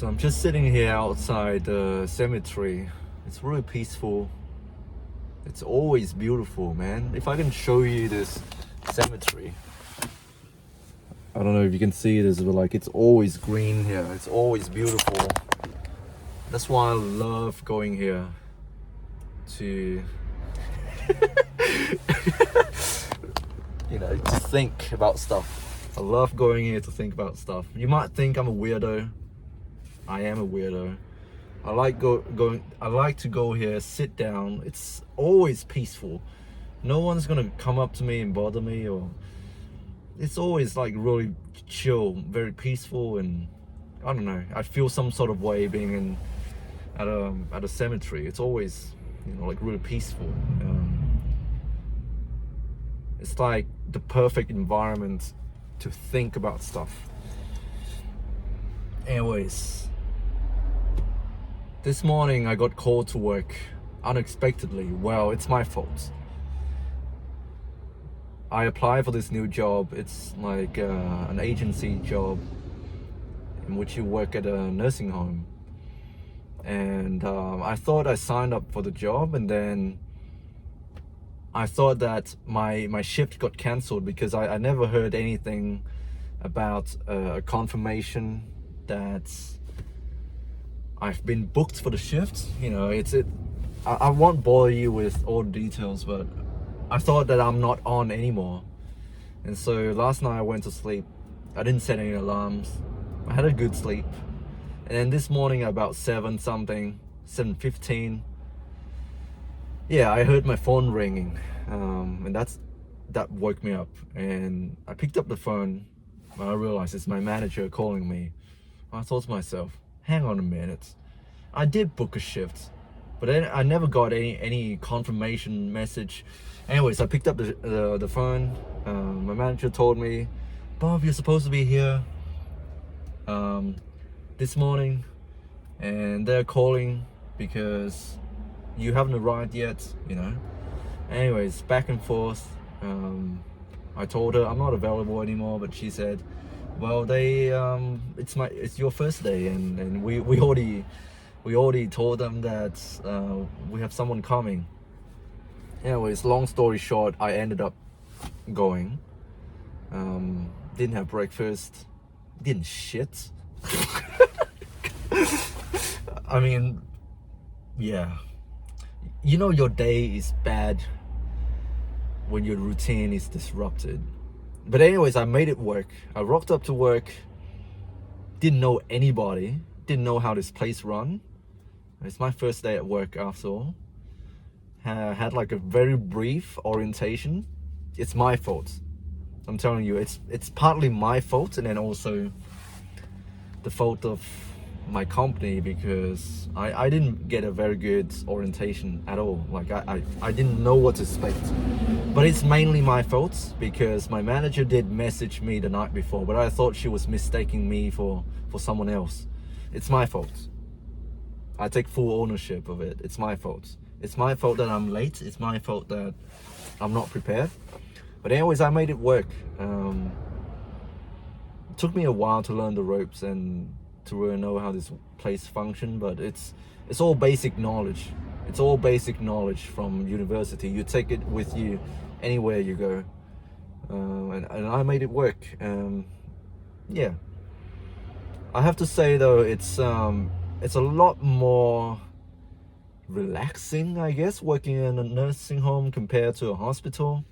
So I'm just sitting here outside the cemetery. It's really peaceful. It's always beautiful, man. If I can show you this cemetery, I don't know if you can see this, but like it's always green here. It's always beautiful. That's why I love going here to to think about stuff. I love going here to think about stuff. You might think I'm a weirdo. I am a weirdo. I like to go here, sit down. It's always peaceful. No one's gonna come up to me and bother me, or it's always like really chill, very peaceful, and I don't know. I feel some sort of way being at a cemetery. It's always like really peaceful. It's like the perfect environment to think about stuff. Anyways, this morning I got called to work unexpectedly. Well, it's my fault. I applied for this new job. It's like an agency job in which you work at a nursing home. And I thought I signed up for the job, and then I thought that my shift got cancelled because I never heard anything about a confirmation that I've been booked for the shift. I won't bore you with all the details, but I thought that I'm not on anymore. And so last night I went to sleep. I didn't set any alarms. I had a good sleep. And then this morning about 7:15, yeah, I heard my phone ringing, and that woke me up. And I picked up the phone, and I realized it's my manager calling me. I thought to myself, hang on a minute, I did book a shift, but then I never got any confirmation message. Anyways, I picked up the phone. My manager told me, Bob, you're supposed to be here this morning, and they're calling because you haven't arrived yet. Anyways, back and forth. I told her I'm not available anymore, but she said, well, it's your first day, and we already told them that we have someone coming. Anyways, long story short, I ended up going. Didn't have breakfast, didn't shit. I mean, yeah, your day is bad when your routine is disrupted. But anyways, I made it work. I rocked up to work, didn't know anybody, didn't know how this place run. It's my first day at work after all. Had like a very brief orientation. It's my fault. I'm telling you, it's partly my fault, and then also the fault of my company, because I didn't get a very good orientation at all. Like I didn't know what to expect. But it's mainly my fault because my manager did message me the night before, but I thought she was mistaking me for someone else. It's my fault. I take full ownership of it. It's my fault. It's my fault that I'm late. It's my fault that I'm not prepared. But anyways, I made it work. It took me a while to learn the ropes and to really know how this place functions, but it's all basic knowledge. It's all basic knowledge from university. You take it with you anywhere you go. And I made it work. Yeah. I have to say though, it's a lot more relaxing, I guess, working in a nursing home compared to a hospital,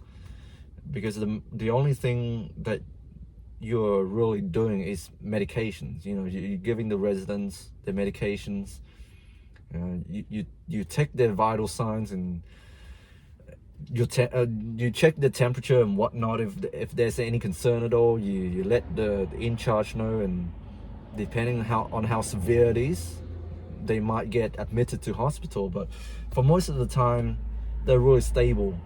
because the only thing that you're really doing is medications. You're giving the residents their medications. You check their vital signs, and you check the temperature and whatnot. If there's any concern at all, you let the in charge know, and depending on how severe it is, they might get admitted to hospital. But for most of the time, they're really stable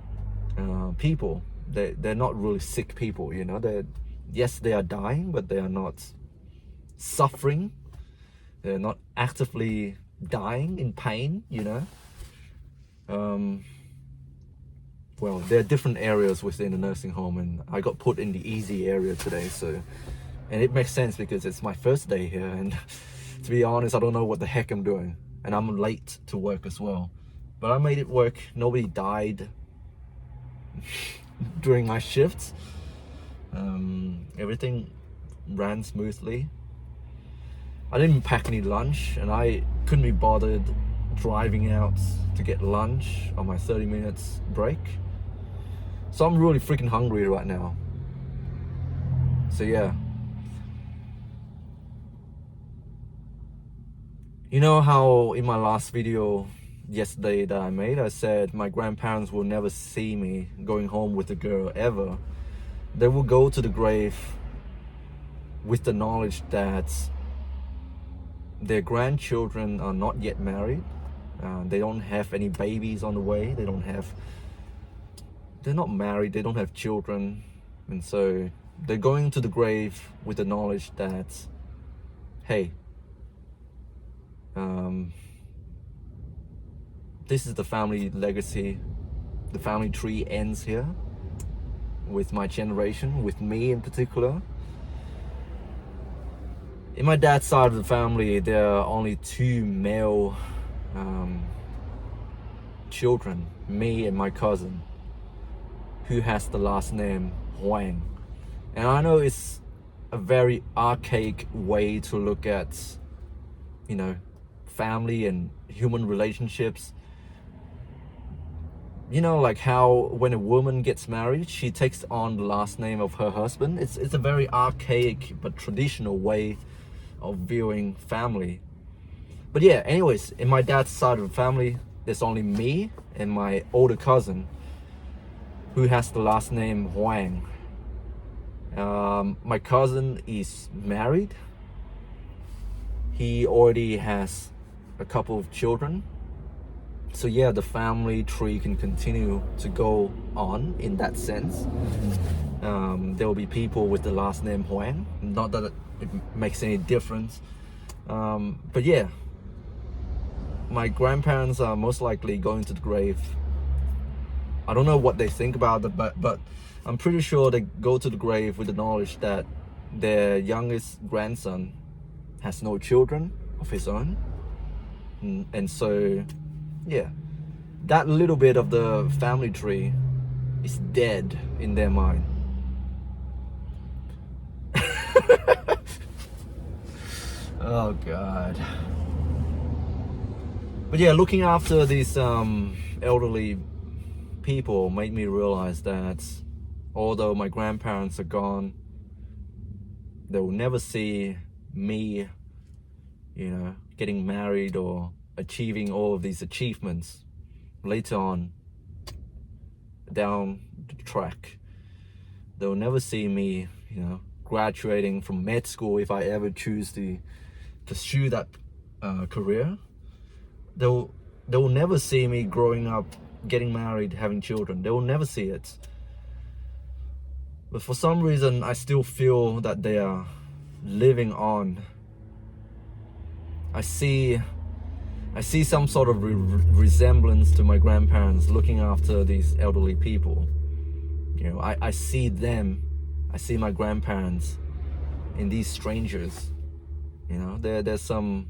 people. They're not really sick people. Yes, they are dying, but they are not suffering. They're not actively dying in pain. Well, there are different areas within the nursing home, and I got put in the easy area today, and it makes sense because it's my first day here, and To be honest, I don't know what the heck I'm doing, and I'm late to work as well. But I made it work. Nobody died during my shifts. Everything ran smoothly. I didn't pack any lunch, and I couldn't be bothered driving out to get lunch on my 30 minutes break. So I'm really freaking hungry right now. So yeah. You know how in my last video yesterday that I made, I said my grandparents will never see me going home with a girl ever. They will go to the grave with the knowledge that their grandchildren are not yet married. They don't have any babies on the way. They're not married, they don't have children. And so they're going to the grave with the knowledge that, hey, this is the family legacy. The family tree ends here with my generation, with me in particular. In my dad's side of the family, there are only 2 male children, me and my cousin, who has the last name Huang. And I know it's a very archaic way to look at, you know, family and human relationships. You know, like how when a woman gets married, she takes on the last name of her husband. It's a very archaic but traditional way of viewing family. But yeah, anyways, in my dad's side of the family, there's only me and my older cousin who has the last name Huang. My cousin is married. He already has a couple of children. So yeah, the family tree can continue to go on in that sense. There will be people with the last name Huang. Not that it makes any difference. But yeah, my grandparents are most likely going to the grave. I don't know what they think about it, but I'm pretty sure they go to the grave with the knowledge that their youngest grandson has no children of his own. And so, yeah, that little bit of the family tree is dead in their mind. Oh God. But yeah, looking after these elderly people made me realize that although my grandparents are gone, they will never see me, you know, getting married or achieving all of these achievements later on down the track. They'll never see me, you know, graduating from med school if I ever choose to pursue that career. They will never see me growing up, getting married, having children. They will never see it. But for some reason, I still feel that they are living on. I see some sort of resemblance to my grandparents looking after these elderly people. You know, I see them, I see my grandparents in these strangers. You know, there's some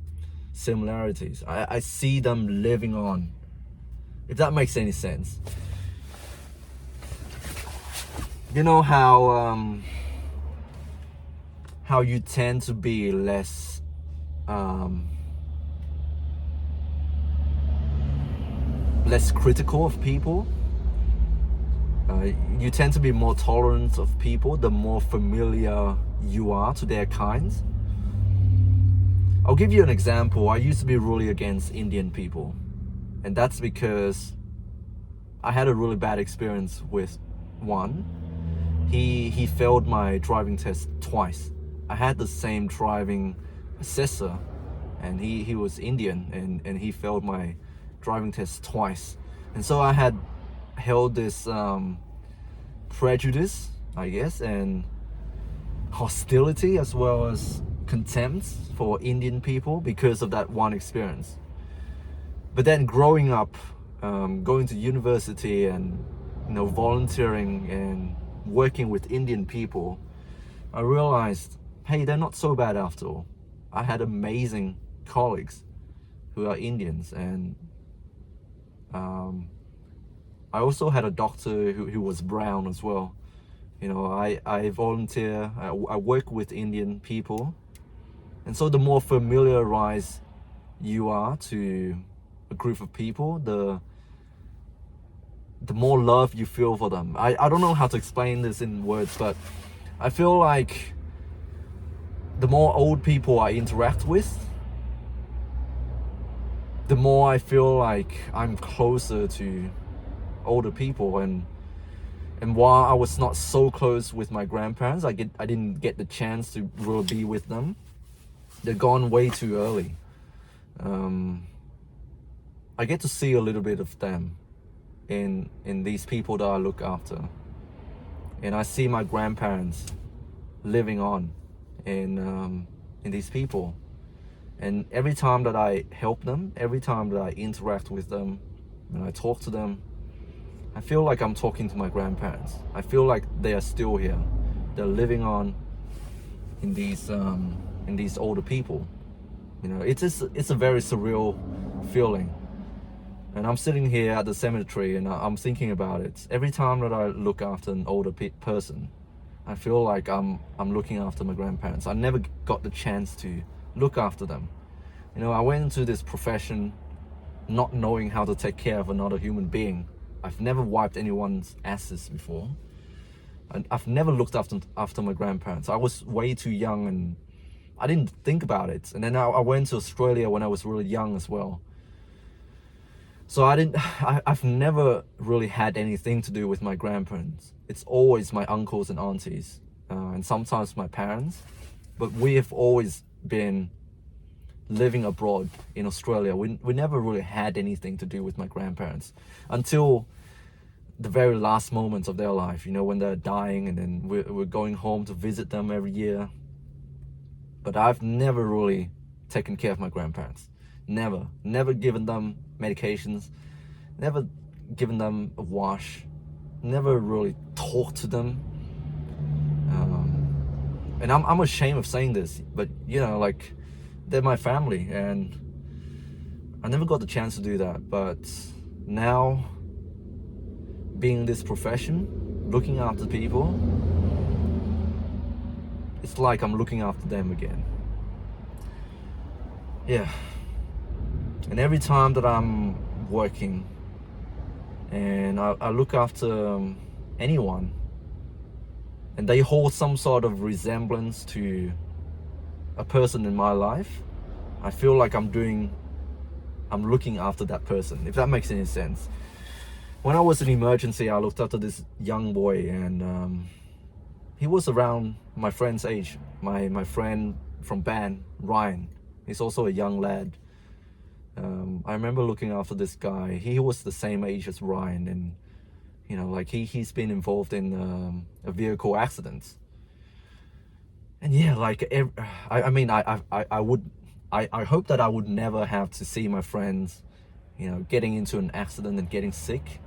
similarities. I see them living on, if that makes any sense. You know how you tend to be less critical of people. You tend to be more tolerant of people the more familiar you are to their kinds. I'll give you an example. I used to be really against Indian people, and that's because I had a really bad experience with one. He failed my driving test twice. I had the same driving assessor, and he was Indian, and he failed my driving test twice. And so I had held this prejudice, I guess, and hostility as well as contempt for Indian people because of that one experience. But then growing up, going to university and, you know, volunteering and working with Indian people, I realized, hey, they're not so bad after all. I had amazing colleagues who are Indians, and I also had a doctor who was brown as well. You know, I volunteer, I work with Indian people, and so the more familiarized you are to a group of people, the more love you feel for them. I don't know how to explain this in words, but I feel like the more old people I interact with, the more I feel like I'm closer to older people. And while I was not so close with my grandparents, I didn't get the chance to really be with them. They're gone way too early. I get to see a little bit of them in these people that I look after, and I see my grandparents living on in these people. And every time that I help them, every time that I interact with them, when I talk to them, I feel like I'm talking to my grandparents. I feel like they are still here. They're living on in these older people. You know, it's a very surreal feeling. And I'm sitting here at the cemetery and I'm thinking about it. Every time that I look after an older person, I feel like I'm looking after my grandparents. I never got the chance to look after them. You know, I went into this profession not knowing how to take care of another human being. I've never wiped anyone's asses before. And I've never looked after my grandparents. I was way too young and I didn't think about it. And then I went to Australia when I was really young as well. So I've never really had anything to do with my grandparents. It's always my uncles and aunties, and sometimes my parents. But we have always been living abroad in Australia. We never really had anything to do with my grandparents until the very last moments of their life, you know, when they're dying, and then we're going home to visit them every year. But I've never really taken care of my grandparents. Never given them medications, never given them a wash, never really talked to them. And I'm ashamed of saying this, but you know, like, they're my family, and I never got the chance to do that. But now, being in this profession, looking after people, it's like I'm looking after them again. Yeah. And every time that I'm working and I look after anyone, and they hold some sort of resemblance to a person in my life, I feel like I'm looking after that person, if that makes any sense. When I was in emergency, I looked after this young boy, and he was around my friend's age. My friend from band, Ryan, he's also a young lad. I remember looking after this guy. He was the same age as Ryan, and you know, like he's been involved in a vehicle accident. And yeah, like I hope that I would never have to see my friends, you know, getting into an accident and getting sick.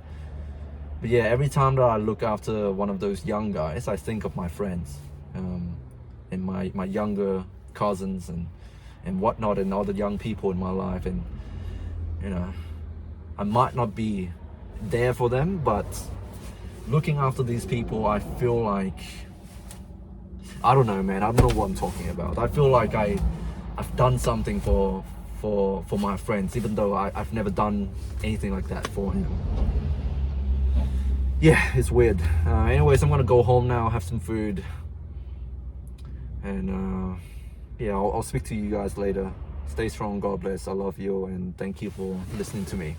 But yeah, every time that I look after one of those young guys, I think of my friends, and my younger cousins and whatnot, and all the young people in my life. And you know, I might not be there for them, but looking after these people, I feel like, I don't know, man, I don't know what I'm talking about. I feel like I've done something for my friends, even though I've never done anything like that for him. Yeah, it's weird. Anyways, I'm gonna go home now, have some food, and yeah, I'll speak to you guys later. Stay strong, God bless, I love you, and thank you for listening to me.